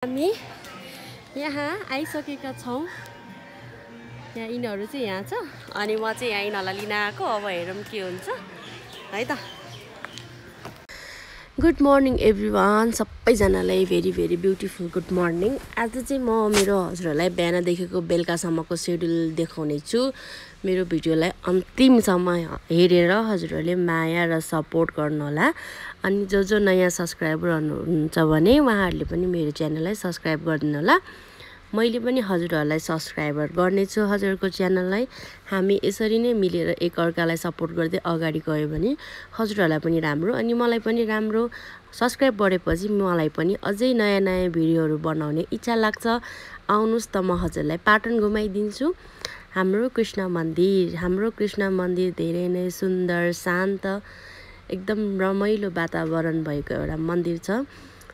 हामी यहाँ आइसकेका छौं। यहाँ यिनीहरू चाहिँ यहाँ छ अनि म चाहिँ यहाँ यिनीहरूलाई लिन आएको। अब हेरौँ के हुन्छ है त। गुड मर्निङ एभ्रिवान, सबैजनालाई very very beautiful good morning. आज चाहिँ म मेरो हजुरहरूलाई बिहानदेखिको बेलुकासम्मको सेड्युल देखाउने छु। मेरो भिडियोलाई अन्तिमसम्म हेरेर हजुरहरूले माया र सपोर्ट गर्नुहोला। अनि जो नयाँ सब्सक्राइबर हुनुहुन्छ भने उहाँहरूले पनि मेरो च्यानललाई सब्सक्राइब गरिदिनु होला। मैले पनि हजुरहरूलाई सब्सक्राइबर गर्नेछु हजुरको च्यानललाई। हामी यसरी नै मिलेर एकअर्कालाई सपोर्ट गर्दै अगाडि गयो भने हजुरहरूलाई पनि राम्रो अनि मलाई पनि राम्रो। सब्सक्राइब गरेपछि मलाई पनि अझै नयाँ नयाँ भिडियोहरू बनाउने इच्छा लाग्छ। आउनुस् त म हजुरलाई पाटन घुमाइदिन्छु। हाम्रो कृष्ण मन्दिर धेरै नै सुन्दर, शान्त, एकदम रमाइलो वातावरण भएको एउटा मन्दिर छ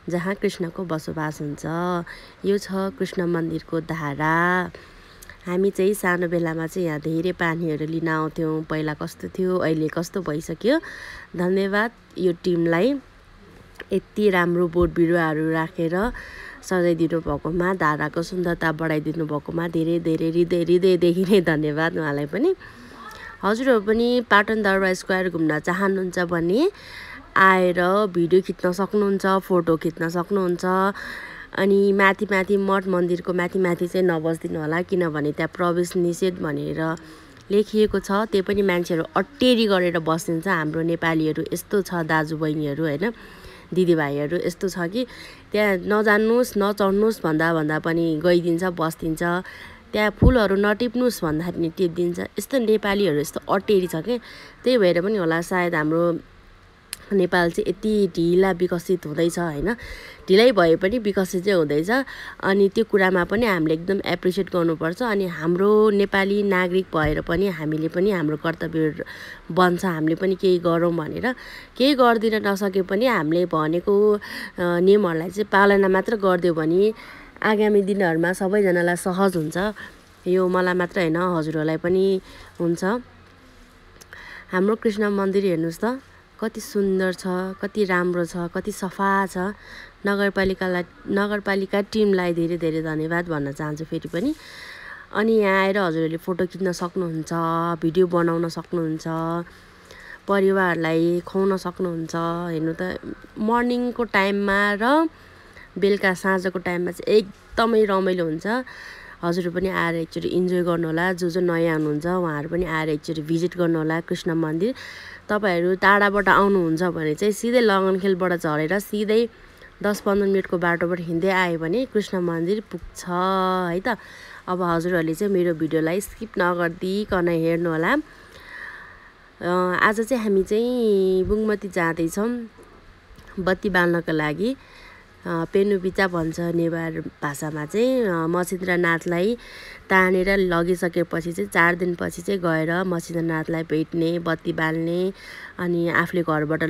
जहाँ कृष्णको बसोबास हुन्छ। यो छ कृष्ण मन्दिरको धारा। हामी चाहिँ सानो बेलामा चाहिँ यहाँ धेरै पानीहरू लिन आउँथ्यौँ। पहिला कस्तो थियो, अहिले कस्तो भइसक्यो। धन्यवाद यो टिमलाई यति राम्रो बोट बिरुवाहरू राखेर सजाइदिनु भएकोमा, धाराको सुन्दरता बढाइदिनु भएकोमा धेरै धेरै हृदयदेखि नै धन्यवाद उहाँलाई पनि। हजुरहरू पनि पाटन दरबार स्क्वायर घुम्न चाहनुहुन्छ भने आएर भिडियो खिच्न सक्नुहुन्छ, फोटो खिच्न सक्नुहुन्छ। अनि माथि मठ मन्दिरको माथि चाहिँ नबस्दिनु होला, किनभने त्यहाँ प्रवेश निषेध भनेर लेखिएको छ। त्यो पनि मान्छेहरू अट्टेरी गरेर बस्दिन्छ। हाम्रो नेपालीहरू यस्तो छ, दाजुबहिनीहरू होइन, दिदीभाइहरू यस्तो छ कि त्यहाँ नजान्नुहोस् नचढ्नुहोस् भन्दा पनि गइदिन्छ, बस्दिन्छ। त्यहाँ फुलहरू नटिप्नुहोस् भन्दा पनि टिपिदिन्छ। यस्तो नेपालीहरू यस्तो अटेरी छ कि त्यही भएर पनि होला सायद हाम्रो नेपाल चाहिँ यति ढिला विकसित हुँदैछ होइन। ढिलै भए पनि विकसित चाहिँ हुँदैछ। अनि त्यो कुरामा पनि हामीले एकदम एप्रिसिएट गर्नुपर्छ। अनि हाम्रो नेपाली नागरिक भएर पनि हामीले पनि हाम्रो कर्तव्य बन्छ, हामीले पनि केही गरौँ भनेर। केही गरिदिन नसके पनि हामीले भनेको नियमहरूलाई चाहिँ पालना मात्र गरिदियो भने आगामी दिनहरूमा सबैजनालाई सहज हुन्छ। यो मलाई मात्र होइन, हजुरहरूलाई पनि हुन्छ। हाम्रो कृष्ण मन्दिर हेर्नुहोस् त, कति सुन्दर छ, कति राम्रो छ, कति सफा छ। नगरपालिका टिमलाई धेरै धेरै धन्यवाद भन्न चाहन्छु फेरि पनि। अनि यहाँ आएर हजुरहरूले फोटो खिच्न सक्नुहुन्छ, भिडियो बनाउन सक्नुहुन्छ, परिवारलाई खुवाउन सक्नुहुन्छ। हेर्नु त मर्निङको टाइममा र बेलुका साँझको टाइममा चाहिँ एकदमै रमाइलो हुन्छ। हजुरहरू पनि आएर एकचोटि इन्जोय गर्नुहोला। जो नयाँ हुनुहुन्छ उहाँहरू पनि आएर एकचोटि भिजिट गर्नुहोला कृष्ण मन्दिर। तपाईँहरू टाढाबाट आउनुहुन्छ भने चाहिँ सिधै लगनखेलबाट झरेर सिधै 10-15 मिनटको बाटोबाट हिँड्दै आयो भने कृष्ण मन्दिर पुग्छ है त। अब हजुरहरूले चाहिँ मेरो भिडियोलाई स्किप नगरिदिकन हेर्नुहोला। आज चाहिँ हामी चाहिँ बुङमती जाँदैछौँ बत्ती बाल्नको लागि। पेनुबिचा भन्छ नेवार भाषामा चाहिँ। मसिन्द्रनाथलाई तानेर लगिसकेपछि चाहिँ 4 दिनपछि चाहिँ गएर मसिन्द्रनाथलाई भेट्ने, बत्ती बाल्ने, अनि आफूले घरबाट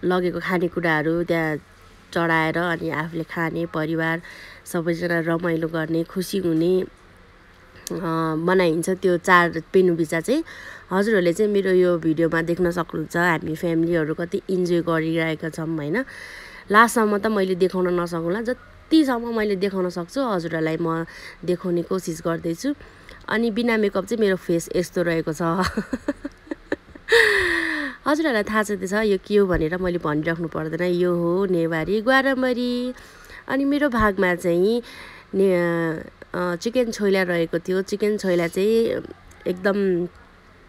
लगेको खानेकुराहरू त्यहाँ चढाएर अनि आफूले खाने, परिवार सबैजना रमाइलो गर्ने, खुसी हुने मनाइन्छ त्यो 4 पेनुबिचा चाहिँ। हजुरहरूले चाहिँ मेरो यो भिडियोमा देख्न सक्नुहुन्छ हामी फ्यामिलीहरू कति इन्जोय गरिरहेका छौँ होइन। लास्टसम्म त मैले देखाउन नसकुला, जतिसम्म मैले देखाउन सक्छु हजुरहरूलाई म देखाउने कोसिस गर्दैछु। अनि बिना मेकअप चाहिँ मेरो फेस यस्तो रहेको छ। हजुरहरूलाई थाहा छ यो के हो भनेर मैले भनिराख्नु पर्दैन। यो हो नेवारी ग्वारामरी। अनि मेरो भागमा चाहिँ चिकन छोइला रहेको थियो। चिकन छोइला चाहिँ एकदम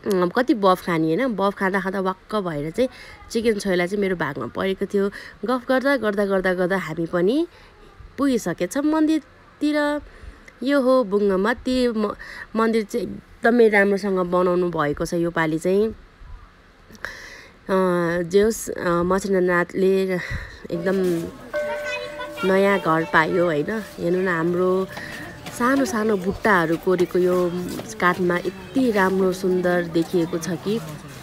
कति बफ खाने होइन, बफ खाँदा वाक्क भएर चाहिँ चिकन छोइला चाहिँ मेरो भागमा परेको थियो। गफ गर्दा हामी पनि पुगिसकेछौँ मन्दिरतिर। यो हो बुङमती मन्दिर चाहिँ एकदमै राम्रोसँग बनाउनु भएको छ यो पालि चाहिँ। जेस मसिन्द्रनाथले एकदम नयाँ घर पायो होइन। हेर्नु न हाम्रो सानो बुट्टाहरू कोरेको यो काठमा यति राम्रो सुन्दर देखिएको छ कि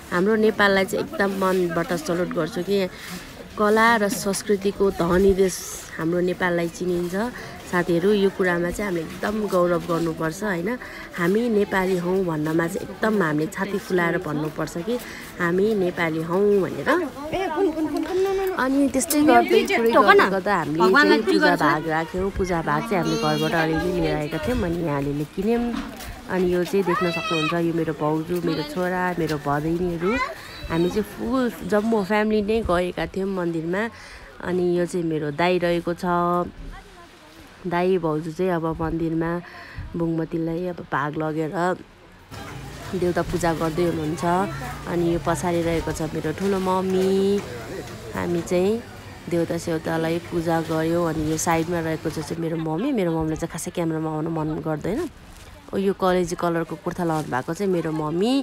हाम्रो नेपाललाई चाहिँ एकदम मनबाट सल्युट गर्छु कि कला र संस्कृतिको धनी देश हाम्रो नेपाललाई चिनिन्छ। साथीहरू यो कुरामा चाहिँ हामीले एकदम गौरव गर्नुपर्छ होइन। हामी नेपाली हौँ भन्नमा चाहिँ एकदम हामीले छाती फुलाएर भन्नुपर्छ कि हामी नेपाली हौँ भनेर। अनि त्यस्तै गर्दै गर्दा हामीले पूजा भाग राख्यौँ। पूजा भाग चाहिँ हामीले घरबाट अलिअलि लिएर आएका थियौँ अनि यहाँ अलिअलि किन्यौँ। अनि यो चाहिँ देख्न सक्नुहुन्छ, यो मेरो भाउजू, मेरो छोरा, मेरो भदैनीहरू, हामी चाहिँ फुल जम्मू फ्यामिली नै गएका थियौँ मन्दिरमा। अनि यो चाहिँ मेरो दाइ रहेको छ। दाइ भाउजू चाहिँ अब मन्दिरमा बुङमतीलाई अब भाग लगेर देउता पूजा गर्दै हुनुहुन्छ। अनि यो पछाडि रहेको छ मेरो ठुलो मम्मी। हामी चाहिँ देउता सेउतालाई पूजा गऱ्यौँ। अनि यो साइडमा रहेको चाहिँ मेरो मम्मीले चाहिँ खासै क्यामेरामा आउनु मन गर्दैन। यो कलेजी कलरको कुर्ता लगाउनु भएको चाहिँ मेरो मम्मी।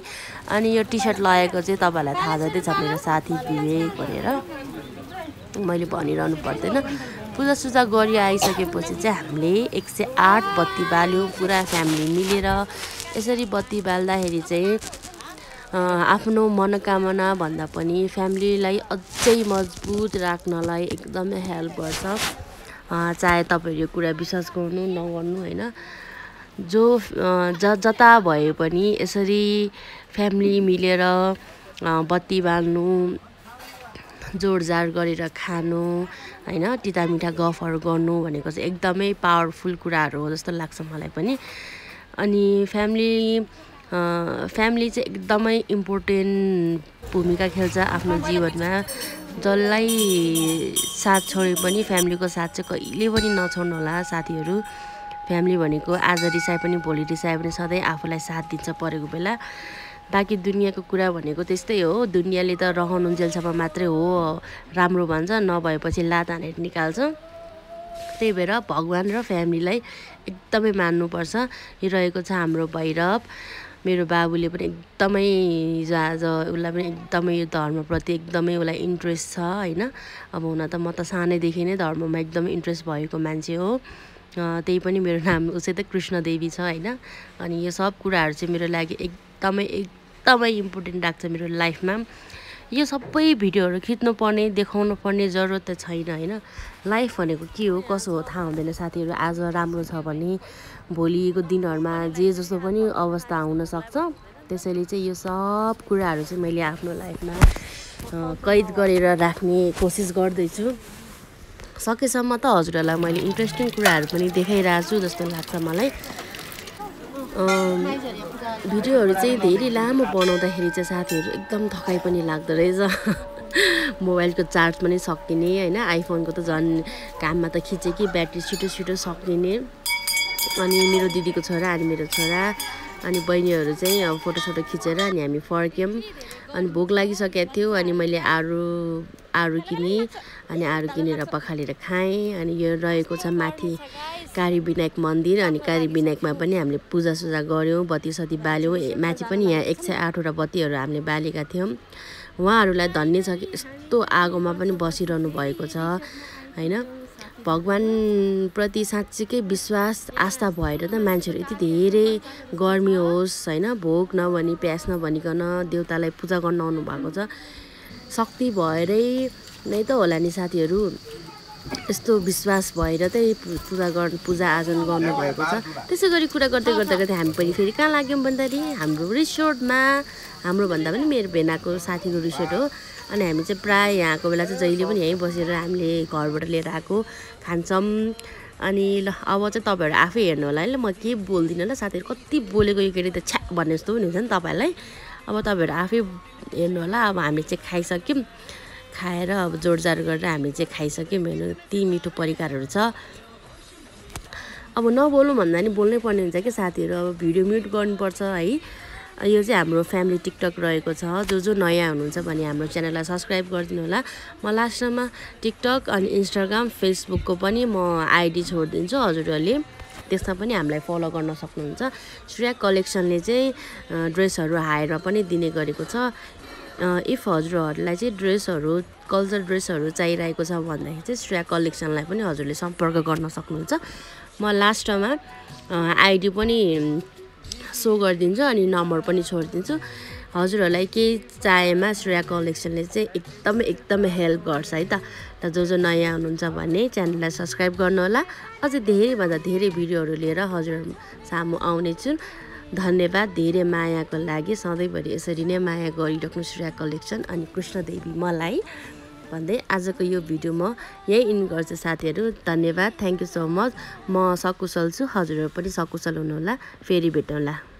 अनि यो टी सर्ट लगाएको चाहिँ तपाईँहरूलाई थाहा जस्तै छ, मेरो साथी विवेक भनेर, मैले भनिरहनु पर्दैन। पूजासुजा गरी आइसकेपछि चाहिँ हामीले 108 बत्ती बाल्यौँ पुरा फ्यामिली मिलेर। यसरी बत्ती बाल्दाखेरि चाहिँ आफ्नो मनोकामना भन्दा पनि फ्यामिलीलाई अझै मजबुत राख्नलाई एकदमै हेल्प गर्छ। चाहे तपाईँहरू यो कुरा विश्वास गर्नु नगर्नु होइन, जता भए पनि यसरी फ्यामिली मिलेर बत्ती बाल्नु, जोडजाड गरेर खानु होइन, तितामिठा गफहरू गर्नु भनेको चाहिँ एकदमै पावरफुल कुराहरू हो जस्तो लाग्छ मलाई पनि। अनि फ्यामिली चाहिँ एकदमै इम्पोर्टेन्ट भूमिका खेल्छ आफ्नो जीवनमा। जसलाई साथ छोडे पनि फ्यामिलीको साथ चाहिँ कहिले पनि नछोड्नु होला साथीहरू। फ्यामिली भनेको आज रिसाए पनि भोलि रिसाए पनि सधैँ आफूलाई साथ दिन्छ परेको बेला। बाँकी दुनियाँको कुरा भनेको त्यस्तै हो, दुनियाँले त रहनुन्जेलसम्म मात्रै हो राम्रो भन्छ, नभएपछि लात हानेर निकाल्छ। त्यही भएर भगवान् र फ्यामिलीलाई एकदमै मान्नुपर्छ। यो रहेको छ हाम्रो भैरव। मेरो बाबुले पनि एकदमै आज उसलाई पनि एकदमै यो धर्मप्रति एकदमै उसलाई इन्ट्रेस्ट छ होइन। अब हुन त म त सानैदेखि नै धर्ममा एकदमै इन्ट्रेस्ट भएको मान्छे हो। त्यही पनि मेरो नाम उसै त कृष्ण देवी छ होइन। अनि यो सब कुराहरू चाहिँ मेरो लागि एकदमै इम्पोर्टेन्ट लाग्छ मेरो लाइफमा। यो सबै भिडियोहरू खिच्नुपर्ने देखाउनु पर्ने जरुरत त छैन होइन। लाइफ भनेको के हो कसो हो थाहा हुँदैन साथीहरू। आज राम्रो छ भने भोलिको दिनहरूमा जे जस्तो पनि अवस्था हुनसक्छ। त्यसैले चाहिँ यो सब कुराहरू चाहिँ मैले आफ्नो लाइफमा कैद गरेर राख्ने कोसिस गर्दैछु। सकेसम्म त हजुरहरूलाई मैले इन्ट्रेस्टिङ कुराहरू पनि देखाइरहेको छु जस्तो लाग्छ मलाई। भिडियोहरू चाहिँ धेरै लामो बनाउँदाखेरि चाहिँ साथीहरू एकदम थकाइ पनि लाग्दो रहेछ। मोबाइलको चार्ज पनि सकिने होइन, आइफोनको त झन् काममा त खिच्यो कि ब्याट्री छिटो सकिने। अनि मेरो दिदीको छोरा अनि मेरो छोरा अनि बहिनीहरू चाहिँ अब फोटोसोटो खिचेर अनि हामी फर्क्यौँ। अनि भोक लागिसकेको थियो अनि मैले आरू किनेँ। अनि आरू किनेर पखालेर खाएँ। अनि यो रहेको छ माथि कालीविनायक मन्दिर। अनि कालीविनायकमा पनि हामीले पूजासुजा गऱ्यौँ, बत्तीसती बाल्यौँ। माथि पनि यहाँ 108वटा बत्तीहरू हामीले बालेका थियौँ। उहाँहरूलाई धन्य छ कि यस्तो आगोमा पनि बसिरहनु भएको छ होइन। भगवान्प्रति साँच्चीकै विश्वास आस्था भएर त मान्छेहरू यति धेरै गर्मी होस् होइन, भोक नभनी प्यास नभनिकन देउतालाई पूजा गर्न आउनु भएको छ। शक्ति भएरै नै त होला नि साथीहरू, यस्तो विश्वास भएर चाहिँ पूजा आजन गर्नुभएको छ। त्यसै गरी कुरा गर्दै हामी पनि फेरि कहाँ लाग्यौँ भन्दाखेरि हाम्रो रिसोर्टमा। हाम्रो भन्दा पनि मेरो भेनाको साथीको रिसोर्ट हो। अनि हामी चाहिँ प्रायः यहाँको बेला चाहिँ जहिले पनि यहीँ बसेर हामीले घरबाट लिएर आएको खान्छौँ। अनि ल अब चाहिँ तपाईँहरू आफै हेर्नु होला है। ल म के बोल्दिनँ ल साथीहरू, कति बोलेको यो केटी त छ्या भन्ने जस्तो पनि हुन्छ नि तपाईँहरूलाई। अब तपाईँहरू आफै हेर्नु होला। अब हामीले चाहिँ खाइसक्यौँ, खाएर अब जोडजाड गरेर हामी चाहिँ खाइसक्यौँ। हेर्नु यति मिठो परिकारहरू छ। अब नबोलौँ भन्दा नि बोल्नै पर्ने हुन्छ कि साथीहरू। अब भिडियो म्युट गर्नुपर्छ है। यो चाहिँ हाम्रो फ्यामिली टिकटक रहेको छ। जो नयाँ हुनुहुन्छ भने हाम्रो च्यानललाई सब्सक्राइब गरिदिनु होला। म लास्टमा टिकटक अनि इन्स्टाग्राम फेसबुकको पनि म आइडी छोडिदिन्छु, हजुरहरूले त्यसमा पनि हामीलाई फलो गर्न सक्नुहुन्छ। श्रेया कलेक्सनले चाहिँ ड्रेसहरू हायरमा पनि दिने गरेको छ। इफ हजुरहरूलाई चाहिँ ड्रेसहरू कल्चर ड्रेसहरू चाहिरहेको छ भन्दाखेरि चाहिँ श्रेया कलेक्सनलाई पनि हजुरले सम्पर्क गर्न सक्नुहुन्छ। म लास्टमा आइडी पनि सो गरिदिन्छु अनि नम्बर पनि छोडिदिन्छु। हजुरहरूलाई केही चाहेमा श्रेया कलेक्सनले चाहिँ एकदमै हेल्प गर्छ है त। जो नयाँ हुनुहुन्छ भने च्यानललाई सब्सक्राइब गर्नुहोला। अझै धेरैभन्दा धेरै भिडियोहरू लिएर हजुरहरू सामु आउने छु। धन्यवाद धेरै मायाको लागि। सधैँभरि यसरी नै माया गरिराख्नु श्रेया कलेक्सन अनि कृष्ण देवी मलाई। भन्दै आजको यो भिडियो म यही इन गर्छु साथीहरू। धन्यवाद, थ्याङ्क यू सो मच। म सकुशल छु, हजुरहरू पनि सकुशल हुनुहोला। फेरि भेटौँला।